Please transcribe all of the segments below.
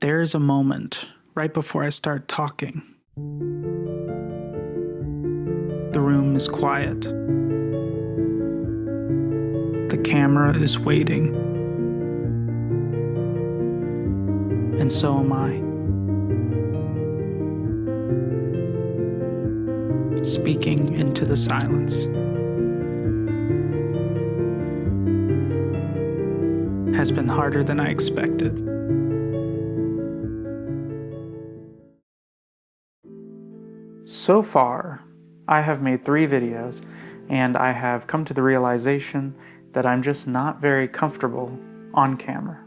There is a moment right before I start talking. The room is quiet. The camera is waiting. And so am I. Speaking into the silence has been harder than I expected. So far, I have made 3 videos, and I have come to the realization that I'm just not very comfortable on camera.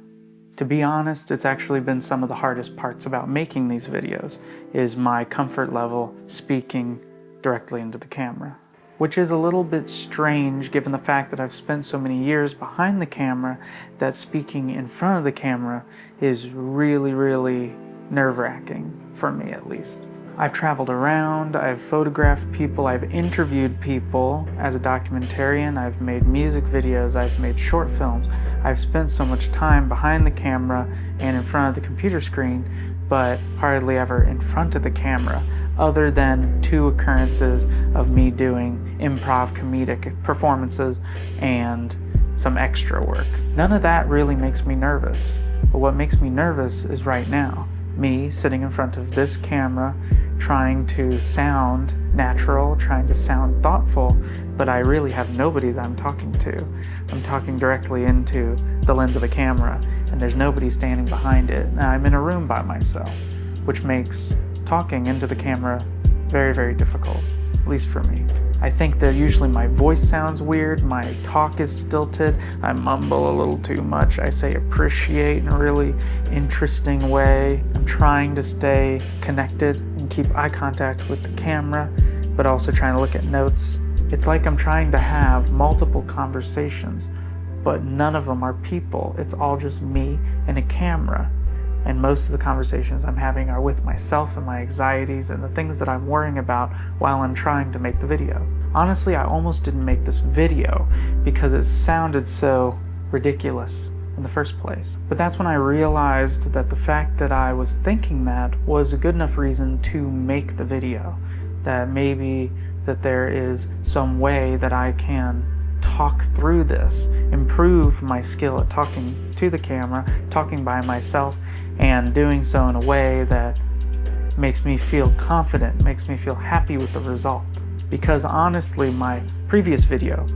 To be honest, it's actually been some of the hardest parts about making these videos, is my comfort level speaking directly into the camera. Which is a little bit strange given the fact that I've spent so many years behind the camera that speaking in front of the camera is really nerve-wracking, for me at least. I've traveled around, I've photographed people, I've interviewed people as a documentarian, I've made music videos, I've made short films. I've spent so much time behind the camera and in front of the computer screen, but hardly ever in front of the camera, other than 2 occurrences of me doing improv comedic performances and some extra work. None of that really makes me nervous, but what makes me nervous is right now. Me sitting in front of this camera, trying to sound natural, trying to sound thoughtful, but I really have nobody that I'm talking to. I'm talking directly into the lens of a camera, and there's nobody standing behind it. And I'm in a room by myself, which makes talking into the camera very difficult, at least for me. I think that usually my voice sounds weird, my talk is stilted, I mumble a little too much, I say appreciate in a really interesting way. I'm trying to stay connected and keep eye contact with the camera, but also trying to look at notes. It's like I'm trying to have multiple conversations, but none of them are people. It's all just me and a camera. And most of the conversations I'm having are with myself and my anxieties and the things that I'm worrying about while I'm trying to make the video. Honestly, I almost didn't make this video because it sounded so ridiculous in the first place. But that's when I realized that the fact that I was thinking that was a good enough reason to make the video. That maybe that there is some way that I can talk through this, improve my skill at talking to the camera, talking by myself, and doing so in a way that makes me feel confident, makes me feel happy with the result. Because honestly, my previous video,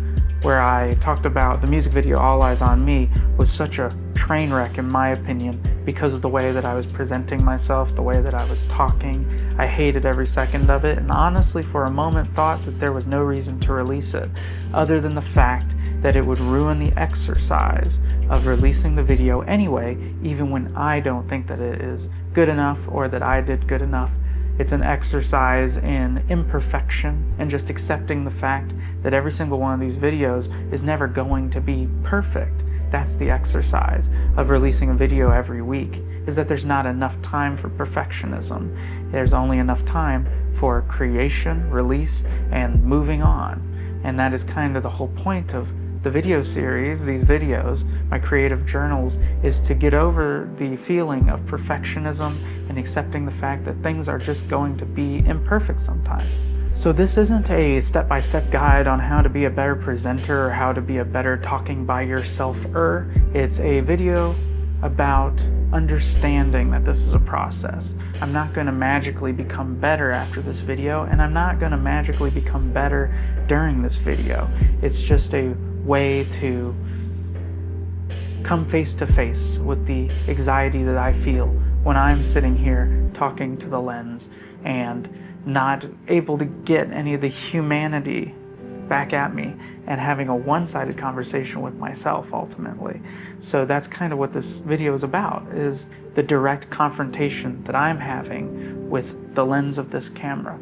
where I talked about the music video All Eyes on Me, was such a train wreck in my opinion because of the way that I was presenting myself, the way that I was talking. I hated every second of it, and honestly for a moment thought that there was no reason to release it, other than the fact that it would ruin the exercise of releasing the video anyway, even when I don't think that it is good enough or that I did good enough. It's an exercise in imperfection and just accepting the fact that every single one of these videos is never going to be perfect. That's the exercise of releasing a video every week, is that there's not enough time for perfectionism. There's only enough time for creation, release, and moving on. And that is kind of the whole point of the video series, these videos, my creative journals, is to get over the feeling of perfectionism and accepting the fact that things are just going to be imperfect sometimes. So this isn't a step-by-step guide on how to be a better presenter or how to be a better talking by yourself-er. It's a video about understanding that this is a process. I'm not going to magically become better after this video, and I'm not going to magically become better during this video. It's just a way to come face to face with the anxiety that I feel when I'm sitting here talking to the lens and not able to get any of the humanity back at me and having a one-sided conversation with myself ultimately. So that's kind of what this video is about, is the direct confrontation that I'm having with the lens of this camera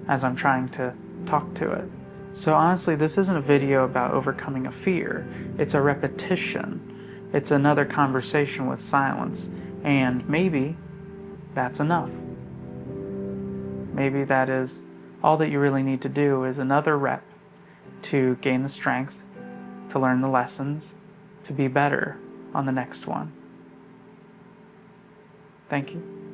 as I'm trying to talk to it. So honestly, this isn't a video about overcoming a fear. It's a repetition. It's another conversation with silence. And maybe that's enough. Maybe that is all that you really need to do, is another rep to gain the strength, to learn the lessons, to be better on the next one. Thank you.